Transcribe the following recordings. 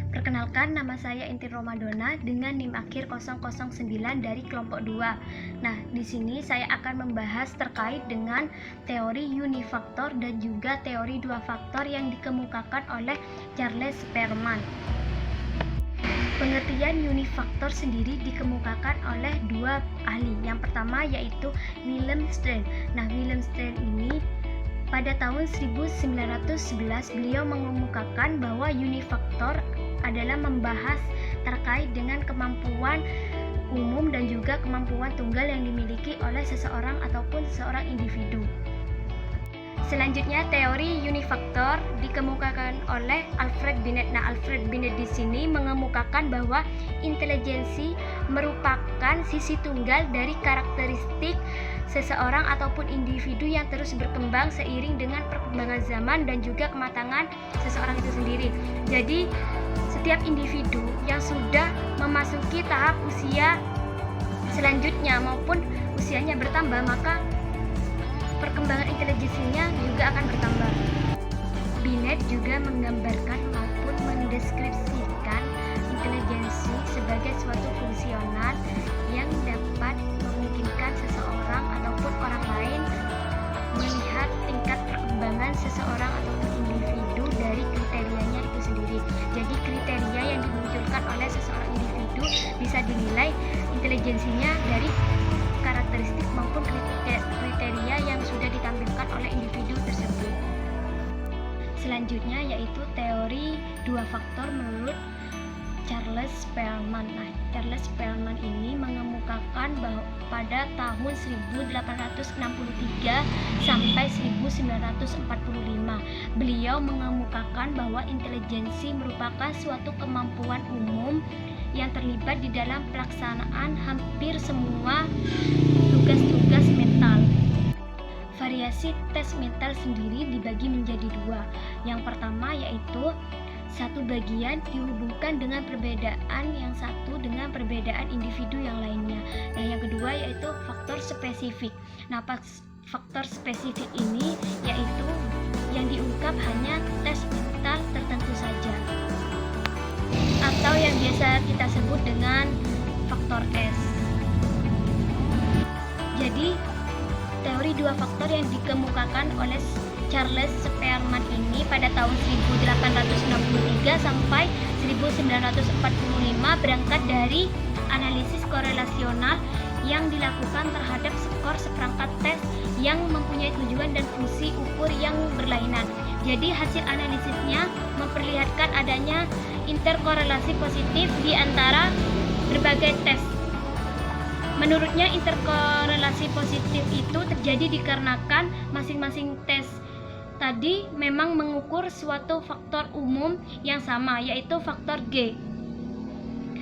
Perkenalkan, nama saya Intin Romadona dengan NIM akhir 009 dari kelompok 2. Nah, di sini saya akan membahas terkait dengan teori unifaktor dan juga teori dua faktor yang dikemukakan oleh Charles Spearman. Pengertian unifaktor sendiri dikemukakan oleh dua ahli. Yang pertama yaitu Wilhelm Stein. Nah, Wilhelm Stein ini pada tahun 1911 beliau mengemukakan bahwa unifaktor adalah membahas terkait dengan kemampuan umum dan juga kemampuan tunggal yang dimiliki oleh seseorang ataupun seorang individu. Selanjutnya, teori unifaktor dikemukakan oleh Alfred Binet. Nah, Alfred Binet di sini mengemukakan bahwa intelijensi merupakan sisi tunggal dari karakteristik seseorang ataupun individu yang terus berkembang seiring dengan perkembangan zaman dan juga kematangan seseorang itu sendiri. Jadi, setiap individu yang sudah memasuki tahap usia selanjutnya maupun usianya bertambah, maka perkembangan intelijensinya juga akan bertambah. Binet juga menggambarkan maupun mendeskripsikan intelijensi sebagai suatu fungsional yang dapat memungkinkan seseorang ataupun orang lain melihat tingkat perkembangan seseorang ataupun individu dari kriterianya itu sendiri. Jadi kriteria yang dimunculkan oleh seseorang individu bisa dinilai intelijensinya dari karakteristik maupun kriteria yang sudah ditampilkan oleh individu tersebut. Selanjutnya yaitu teori dua faktor menurut Charles Spearman. Nah, Charles Spearman ini mengemukakan bahwa pada tahun 1863 sampai 1945 beliau mengemukakan bahwa intelijensi merupakan suatu kemampuan umum yang terlibat di dalam pelaksanaan hampir semua tugas-tugas mental. Variasi tes mental sendiri dibagi menjadi dua. Yang pertama yaitu satu bagian dihubungkan dengan perbedaan yang satu dengan perbedaan individu yang lainnya. Nah, yang kedua yaitu faktor spesifik. Nah, faktor spesifik ini yaitu yang diungkap hanya tes mental tertentu saja, atau yang biasa kita sebut dengan faktor S. Jadi, teori dua faktor yang dikemukakan oleh Charles Spearman ini pada tahun 1863 sampai 1945 berangkat dari analisis korelasional yang dilakukan terhadap skor seperangkat tes yang mempunyai tujuan dan fungsi ukur yang berlainan. Jadi hasil analisisnya memperlihatkan adanya interkorelasi positif di antara berbagai tes. Menurutnya interkorelasi positif itu terjadi dikarenakan masing-masing tes tadi memang mengukur suatu faktor umum yang sama, yaitu faktor G.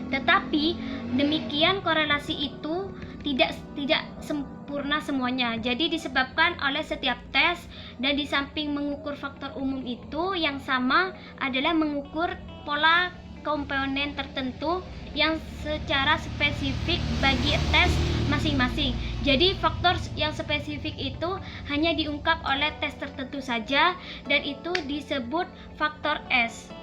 Tetapi demikian korelasi itu tidak sempurna semuanya. Jadi disebabkan oleh setiap tes, dan di samping mengukur faktor umum itu yang sama adalah mengukur pola komponen tertentu yang secara spesifik bagi tes masing-masing. Jadi faktor yang spesifik itu hanya diungkap oleh tes tertentu saja, dan itu disebut faktor S.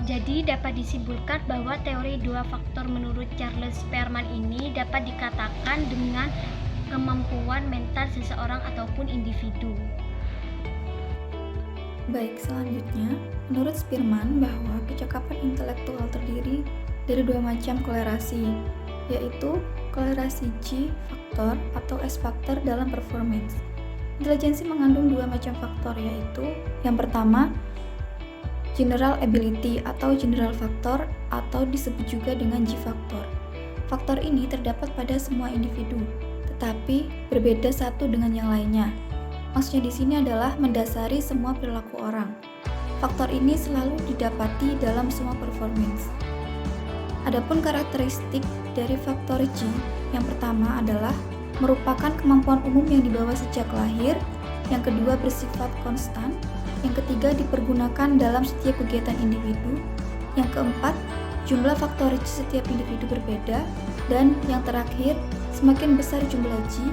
Jadi dapat disimpulkan bahwa teori dua faktor menurut Charles Spearman ini dapat dikatakan dengan kemampuan mental seseorang ataupun individu. Baik, selanjutnya, menurut Spearman bahwa kecakapan intelektual terdiri dari dua macam kolerasi, yaitu kolerasi G faktor atau S faktor dalam performance. Intelijensi mengandung dua macam faktor, yaitu yang pertama, general ability atau general factor, atau disebut juga dengan G faktor. Faktor ini terdapat pada semua individu, tetapi berbeda satu dengan yang lainnya. Maksudnya di sini adalah mendasari semua perilaku orang. Faktor ini selalu didapati dalam semua performance. Adapun karakteristik dari faktor G, yang pertama adalah merupakan kemampuan umum yang dibawa sejak lahir, yang kedua bersifat konstan, yang ketiga dipergunakan dalam setiap kegiatan individu, yang keempat jumlah faktor G setiap individu berbeda, dan yang terakhir semakin besar jumlah G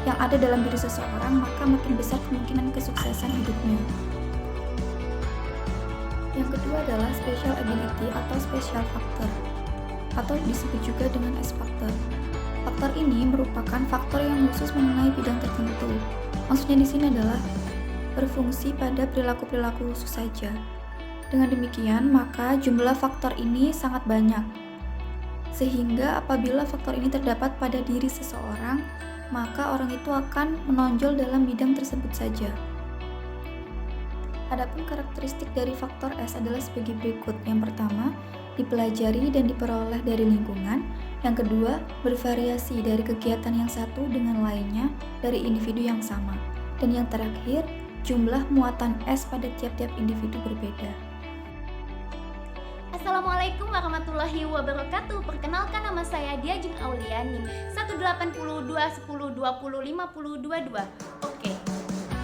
yang ada dalam diri seseorang, maka makin besar kemungkinan kesuksesan hidupnya. Yang kedua adalah special ability atau special factor, atau disebut juga dengan S-factor. Faktor ini merupakan faktor yang khusus mengenai bidang tertentu. Maksudnya di sini adalah berfungsi pada perilaku-perilaku khusus saja. Dengan demikian, maka jumlah faktor ini sangat banyak. Sehingga apabila faktor ini terdapat pada diri seseorang, maka orang itu akan menonjol dalam bidang tersebut saja. Adapun karakteristik dari faktor S adalah sebagai berikut. Yang pertama, dipelajari dan diperoleh dari lingkungan. Yang kedua, bervariasi dari kegiatan yang satu dengan lainnya dari individu yang sama. Dan yang terakhir, jumlah muatan S pada tiap-tiap individu berbeda. Assalamualaikum warahmatullahi wabarakatuh. Perkenalkan, nama saya Dia Jun Aulia, NIM 18210205022. Oke.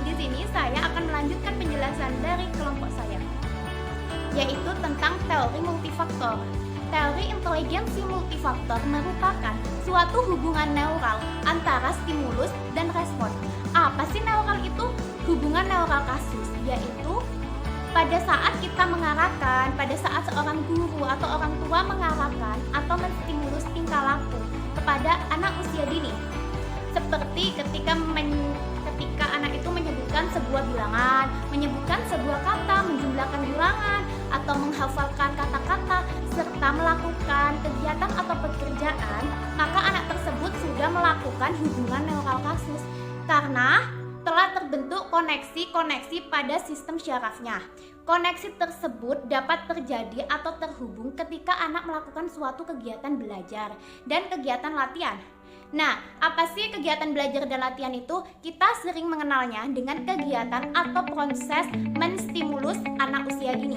Di sini saya akan melanjutkan penjelasan dari kelompok saya, yaitu tentang teori multifaktor. Teori inteligensi multifaktor merupakan suatu hubungan neural antara stimulus dan respon. Apa sih neural itu? Hubungan neural kasus, yaitu pada saat kita mengarahkan, pada saat seorang guru atau orang tua mengarahkan atau menstimulus tingkah laku kepada anak usia dini. Seperti ketika anak itu menyebutkan sebuah bilangan, menyebutkan sebuah kata, menjumlahkan bilangan, atau menghafalkan kata-kata, serta melakukan kegiatan atau pekerjaan, maka anak tersebut sudah melakukan hubungan neural kasus karena telah terbentuk koneksi-koneksi pada sistem syarafnya. Koneksi tersebut dapat terjadi atau terhubung ketika anak melakukan suatu kegiatan belajar dan kegiatan latihan. Nah, apa sih kegiatan belajar dan latihan itu? Kita sering mengenalnya dengan kegiatan atau proses menstimulus anak usia dini.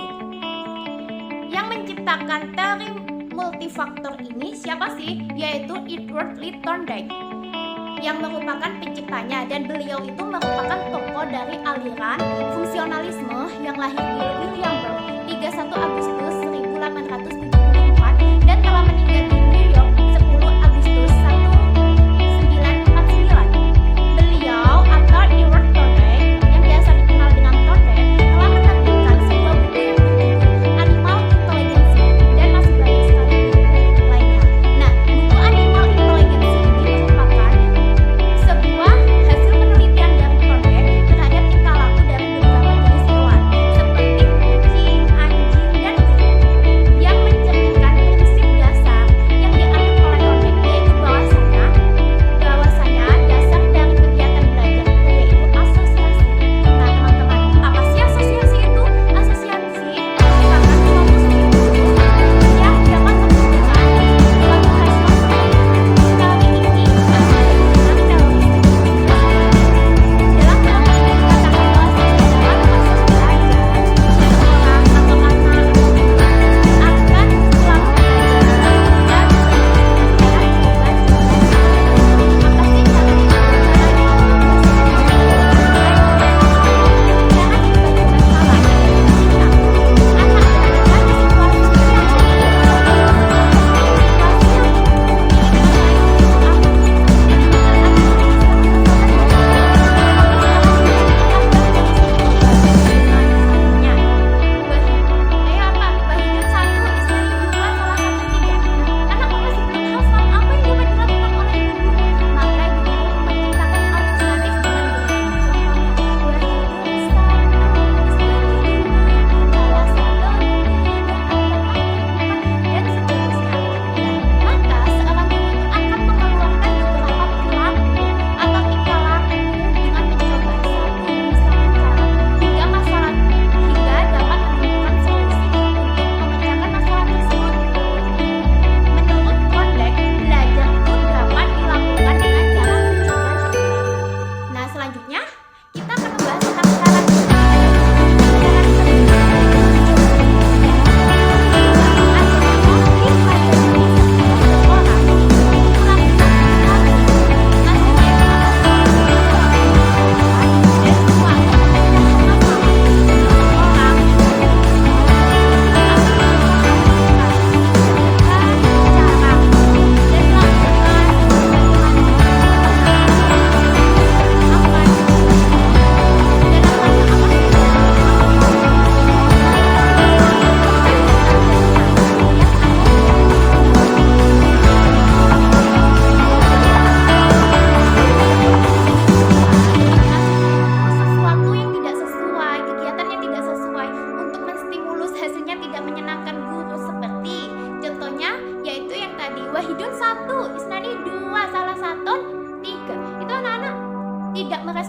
Yang menciptakan teori multifaktor ini siapa sih? Yaitu Edward Lee Thorndike, yang merupakan penciptanya, dan beliau itu merupakan tokoh dari aliran fungsionalisme yang lahir di Williamsburg 31 Agustus 1874 dan telah meninggal di New York 10 Agustus 1949. Beliau atau Edward Thorndike, yang biasa dikenal dengan Thorndike, telah menerbitkan sebuah buku yang berjudul Animal Intelligence dan masih banyak sekali buku lainnya. Nah, buku Animal Intelligence ini merupakan sebuah hasil penelitian dari Thorndike terhadap tingkah laku dari beberapa jenis hewan.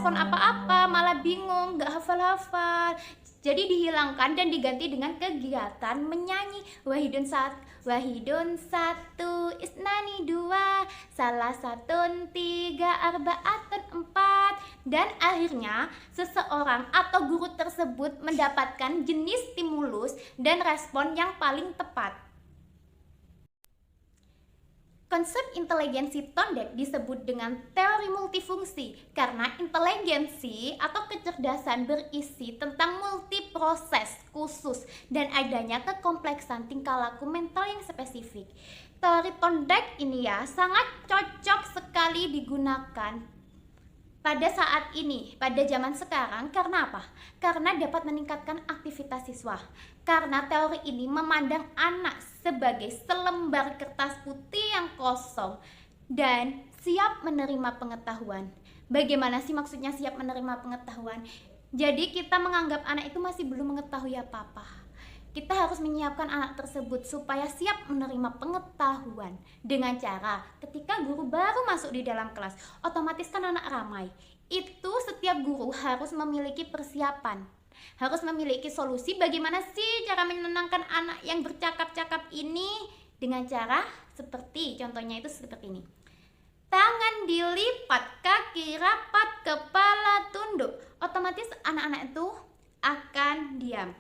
respon apa-apa, malah bingung, gak hafal-hafal. Jadi dihilangkan dan diganti dengan kegiatan menyanyi. Wahidun satu, isnani dua, salah satun tiga, arbaatun empat. Dan akhirnya seseorang atau guru tersebut mendapatkan jenis stimulus dan respon yang paling tepat. Konsep inteligensi tondek disebut dengan teori multifungsi karena inteligensi atau kecerdasan berisi tentang multiproses khusus dan adanya kekompleksan tingkah laku mental yang spesifik. Teori tondek ini ya sangat cocok sekali digunakan pada saat ini, pada zaman sekarang. Karena apa? Karena dapat meningkatkan aktivitas siswa. Karena teori ini memandang anak sebagai selembar kertas putih yang kosong dan siap menerima pengetahuan. Bagaimana sih maksudnya siap menerima pengetahuan? Jadi kita menganggap anak itu masih belum mengetahui apa-apa. Kita harus menyiapkan anak tersebut supaya siap menerima pengetahuan dengan cara ketika guru baru masuk di dalam kelas, otomatis kan anak ramai. Itu setiap guru harus memiliki persiapan, harus memiliki solusi bagaimana sih cara menenangkan anak yang bercakap-cakap ini dengan cara seperti contohnya itu seperti ini. Tangan dilipat, kaki rapat, kepala tunduk. Otomatis anak-anak itu akan diam.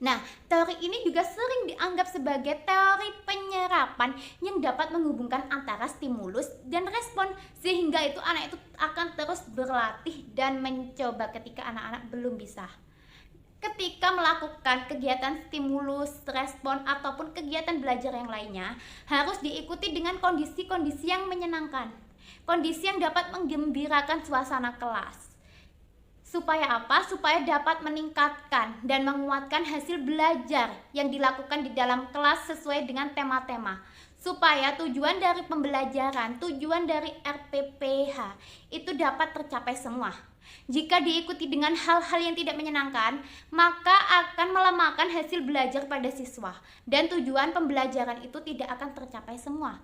Nah, teori ini juga sering dianggap sebagai teori penyerapan yang dapat menghubungkan antara stimulus dan respon, sehingga itu anak itu akan terus berlatih dan mencoba ketika anak-anak belum bisa. Ketika melakukan kegiatan stimulus, respon, ataupun kegiatan belajar yang lainnya, harus diikuti dengan kondisi-kondisi yang menyenangkan, kondisi yang dapat menggembirakan suasana kelas. Supaya apa? Supaya dapat meningkatkan dan menguatkan hasil belajar yang dilakukan di dalam kelas sesuai dengan tema-tema. Supaya tujuan dari pembelajaran, tujuan dari RPPH itu dapat tercapai semua. Jika diikuti dengan hal-hal yang tidak menyenangkan, maka akan melemahkan hasil belajar pada siswa dan tujuan pembelajaran itu tidak akan tercapai semua.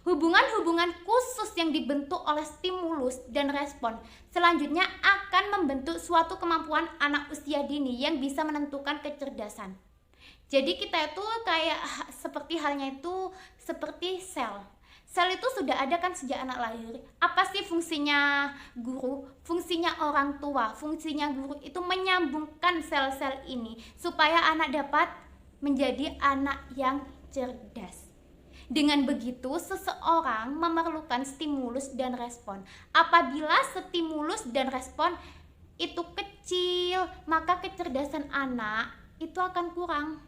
Hubungan-hubungan khusus yang dibentuk oleh stimulus dan respon selanjutnya akan membentuk suatu kemampuan anak usia dini yang bisa menentukan kecerdasan. Jadi kita itu kayak seperti halnya itu seperti sel. Sel itu sudah ada kan sejak anak lahir. Apa sih fungsinya guru? Fungsinya orang tua, fungsinya guru itu menyambungkan sel-sel ini supaya anak dapat menjadi anak yang cerdas. Dengan begitu, seseorang memerlukan stimulus dan respon. Apabila stimulus dan respon itu kecil, maka kecerdasan anak itu akan kurang.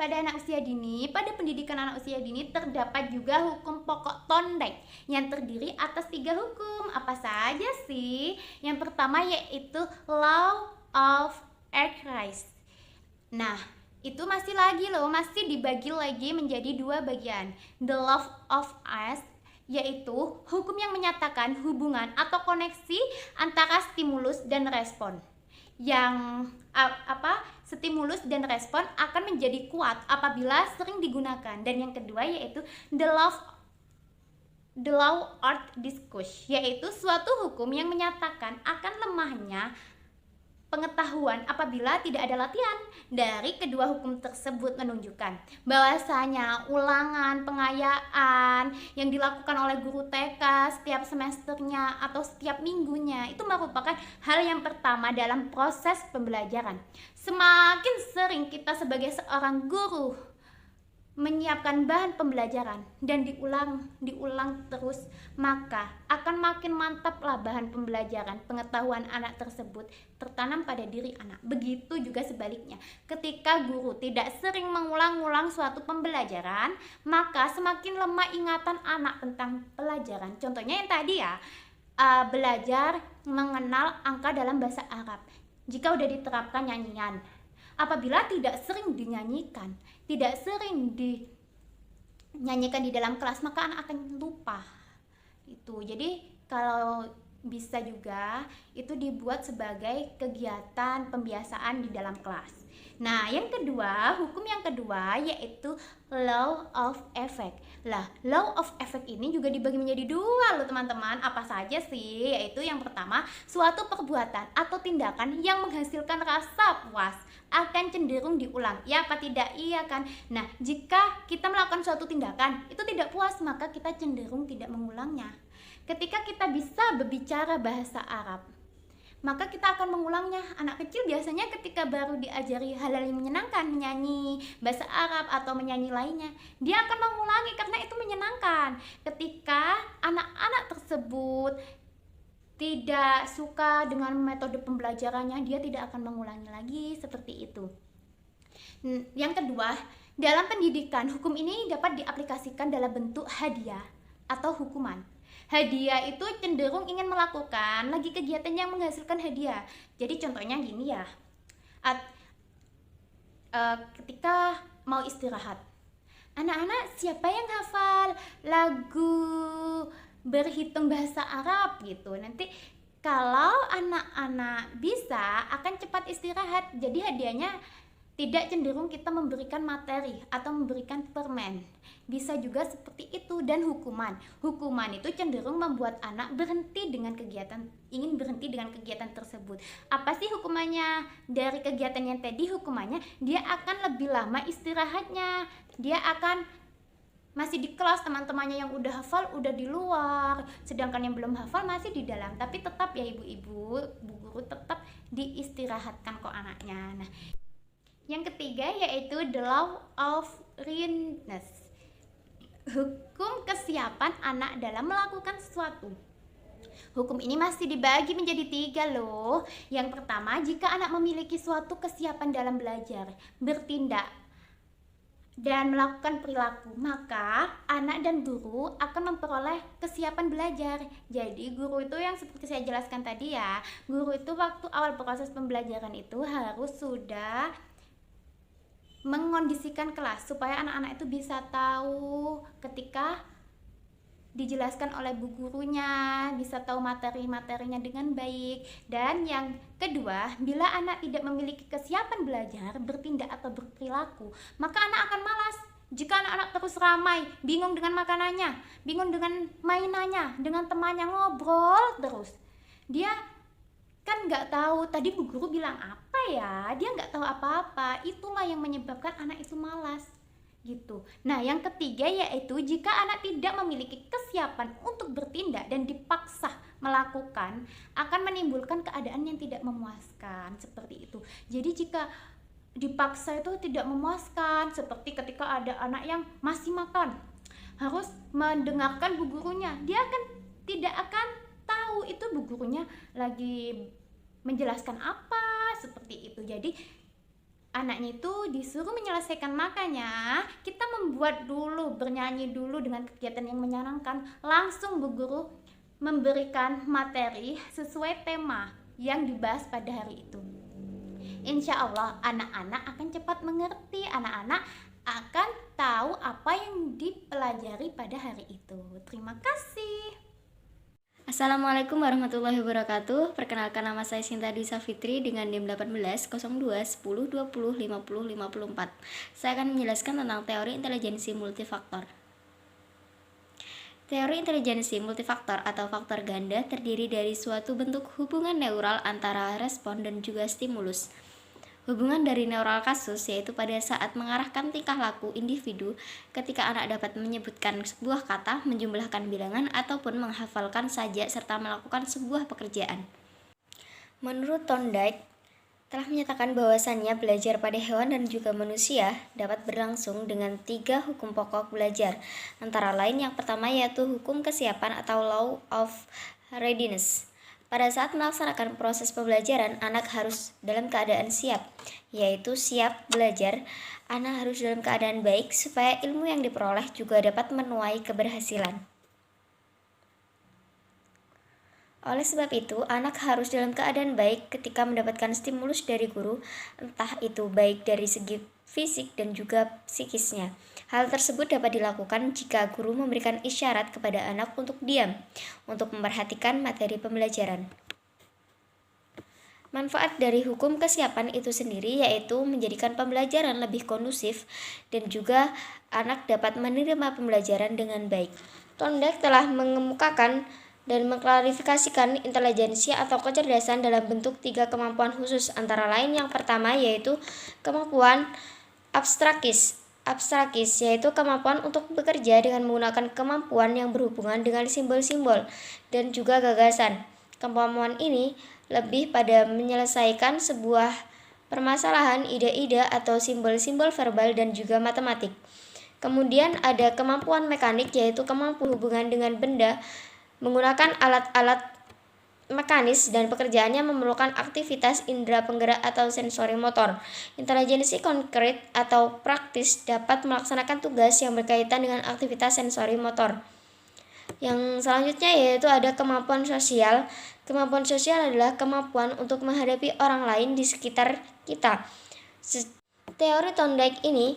Pada anak usia dini, pada pendidikan anak usia dini terdapat juga hukum pokok tondek yang terdiri atas 3 hukum. Apa saja sih? Yang pertama yaitu Law of Equilibrium. Nah, itu masih dibagi lagi menjadi 2 bagian. The law of As yaitu hukum yang menyatakan hubungan atau koneksi antara stimulus dan respon. Yang stimulus dan respon akan menjadi kuat apabila sering digunakan. Dan yang kedua yaitu the law of discourse, yaitu suatu hukum yang menyatakan akan lemahnya pengetahuan apabila tidak ada latihan. Dari kedua hukum tersebut menunjukkan bahwasanya ulangan pengayaan yang dilakukan oleh guru TK setiap semesternya atau setiap minggunya itu merupakan hal yang pertama dalam proses pembelajaran. Semakin sering kita sebagai seorang guru menyiapkan bahan pembelajaran dan diulang terus, maka akan makin mantaplah bahan pembelajaran, pengetahuan anak tersebut tertanam pada diri anak. Begitu juga sebaliknya, ketika guru tidak sering mengulang-ulang suatu pembelajaran, maka semakin lemah ingatan anak tentang pelajaran. Contohnya yang tadi ya, belajar mengenal angka dalam bahasa Arab. Jika udah diterapkan nyanyian, apabila tidak sering dinyanyikan, tidak sering dinyanyikan di dalam kelas, maka anak akan lupa. Itu. Jadi kalau bisa juga itu dibuat sebagai kegiatan pembiasaan di dalam kelas. Nah, yang kedua, hukum yang kedua yaitu law of effect. Lah, law of effect ini juga dibagi menjadi dua loh teman-teman. Apa saja sih? Yaitu yang pertama, suatu perbuatan atau tindakan yang menghasilkan rasa puas akan cenderung diulang. Ya apa tidak? Iya kan? Nah, jika kita melakukan suatu tindakan itu tidak puas, maka kita cenderung tidak mengulangnya. Ketika kita bisa berbicara bahasa Arab, maka kita akan mengulangnya. Anak kecil biasanya ketika baru diajari hal-hal yang menyenangkan, menyanyi bahasa Arab atau menyanyi lainnya, dia akan mengulangi karena itu menyenangkan. Ketika anak-anak tersebut tidak suka dengan metode pembelajarannya, dia tidak akan mengulangi lagi seperti itu. Yang kedua, dalam pendidikan, hukum ini dapat diaplikasikan dalam bentuk hadiah atau hukuman. Hadiah itu cenderung ingin melakukan lagi kegiatan yang menghasilkan hadiah. Jadi contohnya gini ya, ketika mau istirahat, anak-anak siapa yang hafal lagu berhitung bahasa Arab gitu, nanti kalau anak-anak bisa akan cepat istirahat. Jadi hadiahnya tidak cenderung kita memberikan materi atau memberikan permen, bisa juga seperti itu. Dan hukuman itu cenderung membuat anak ingin berhenti dengan kegiatan tersebut. Apa sih hukumannya dari kegiatan yang tadi? Hukumannya dia akan lebih lama istirahatnya, dia akan masih di kelas, teman-temannya yang udah hafal udah di luar, sedangkan yang belum hafal masih di dalam. Tapi tetap ya ibu-ibu, bu guru tetap diistirahatkan kok anaknya. Nah, yang ketiga yaitu the law of readiness, hukum kesiapan anak dalam melakukan sesuatu. Hukum ini masih dibagi menjadi 3 loh. Yang pertama, jika anak memiliki suatu kesiapan dalam belajar, bertindak, dan melakukan perilaku, maka anak dan guru akan memperoleh kesiapan belajar. Jadi guru itu yang seperti saya jelaskan tadi ya, guru itu waktu awal proses pembelajaran itu harus sudah mengondisikan kelas supaya anak-anak itu bisa tahu ketika dijelaskan oleh bu gurunya, bisa tahu materi-materinya dengan baik. Dan yang kedua, bila anak tidak memiliki kesiapan belajar, bertindak atau berperilaku, maka anak akan malas. Jika anak-anak terus ramai, bingung dengan makanannya, bingung dengan mainannya, dengan temannya, ngobrol terus, dia kan nggak tahu tadi bu guru bilang apa ya, dia nggak tahu apa-apa. Itulah yang menyebabkan anak itu malas gitu. Nah, yang ketiga yaitu jika anak tidak memiliki kesiapan untuk bertindak dan dipaksa melakukan, akan menimbulkan keadaan yang tidak memuaskan seperti itu. Jadi jika dipaksa itu tidak memuaskan, seperti ketika ada anak yang masih makan harus mendengarkan bu gurunya, dia tidak akan tahu itu bu gurunya lagi menjelaskan apa seperti itu. Jadi anaknya itu disuruh menyelesaikan makannya, kita membuat dulu, bernyanyi dulu dengan kegiatan yang menyenangkan, langsung bu guru memberikan materi sesuai tema yang dibahas pada hari itu. Insya Allah anak-anak akan cepat mengerti, anak-anak akan tahu apa yang dipelajari pada hari itu. Terima kasih. Assalamualaikum warahmatullahi wabarakatuh. Perkenalkan, nama saya Sinta Dwi Fitri dengan NIM 18 02 10 20 50 54. Saya akan menjelaskan tentang teori intelijensi multifaktor. Teori intelijensi multifaktor atau faktor ganda terdiri dari suatu bentuk hubungan neural antara respon dan juga stimulus. Hubungan dari neural kasus yaitu pada saat mengarahkan tingkah laku individu ketika anak dapat menyebutkan sebuah kata, menjumlahkan bilangan, ataupun menghafalkan saja serta melakukan sebuah pekerjaan. Menurut Thorndike, telah menyatakan bahwasannya belajar pada hewan dan juga manusia dapat berlangsung dengan 3 hukum pokok belajar, antara lain yang pertama yaitu hukum kesiapan atau law of readiness. Pada saat melaksanakan proses pembelajaran, anak harus dalam keadaan siap, yaitu siap belajar. Anak harus dalam keadaan baik supaya ilmu yang diperoleh juga dapat menuai keberhasilan. Oleh sebab itu, anak harus dalam keadaan baik ketika mendapatkan stimulus dari guru, entah itu baik dari segi fisik dan juga psikisnya. Hal tersebut dapat dilakukan jika guru memberikan isyarat kepada anak untuk diam, untuk memperhatikan materi pembelajaran. Manfaat dari hukum kesiapan itu sendiri yaitu menjadikan pembelajaran lebih kondusif dan juga anak dapat menerima pembelajaran dengan baik. Thorndike telah mengemukakan dan mengklarifikasikan intelijensi atau kecerdasan dalam bentuk 3 kemampuan khusus, antara lain yang pertama yaitu kemampuan abstrakis, yaitu kemampuan untuk bekerja dengan menggunakan kemampuan yang berhubungan dengan simbol-simbol dan juga gagasan. Kemampuan ini lebih pada menyelesaikan sebuah permasalahan, ide-ide atau simbol-simbol verbal dan juga matematik. Kemudian ada kemampuan mekanik, yaitu kemampuan hubungan dengan benda menggunakan alat-alat mekanis dan pekerjaannya memerlukan aktivitas indera penggerak atau sensori motor. Intelijensi konkret atau praktis dapat melaksanakan tugas yang berkaitan dengan aktivitas sensori motor. Yang selanjutnya yaitu ada kemampuan sosial. Kemampuan sosial adalah kemampuan untuk menghadapi orang lain di sekitar kita. Teori Thorndike ini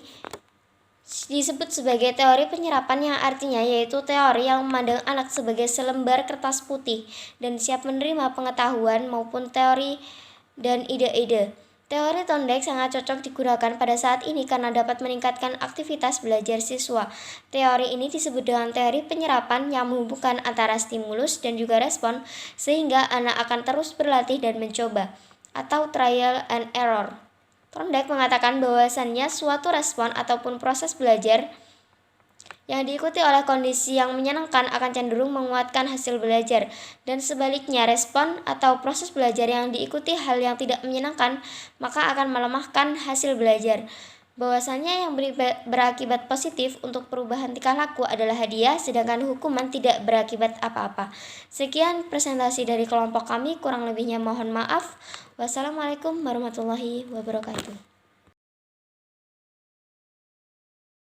disebut sebagai teori penyerapan, yang artinya yaitu teori yang memandang anak sebagai selembar kertas putih dan siap menerima pengetahuan maupun teori dan ide-ide. Teori Thorndike sangat cocok digunakan pada saat ini karena dapat meningkatkan aktivitas belajar siswa. Teori ini disebut dengan teori penyerapan yang menghubungkan antara stimulus dan juga respon sehingga anak akan terus berlatih dan mencoba, atau trial and error. Thorndike mengatakan bahwasannya suatu respon ataupun proses belajar yang diikuti oleh kondisi yang menyenangkan akan cenderung menguatkan hasil belajar, dan sebaliknya respon atau proses belajar yang diikuti hal yang tidak menyenangkan maka akan melemahkan hasil belajar. Bahwasannya yang berakibat positif untuk perubahan tingkah laku adalah hadiah, sedangkan hukuman tidak berakibat apa-apa. Sekian presentasi dari kelompok kami, kurang lebihnya mohon maaf. Wassalamualaikum warahmatullahi wabarakatuh.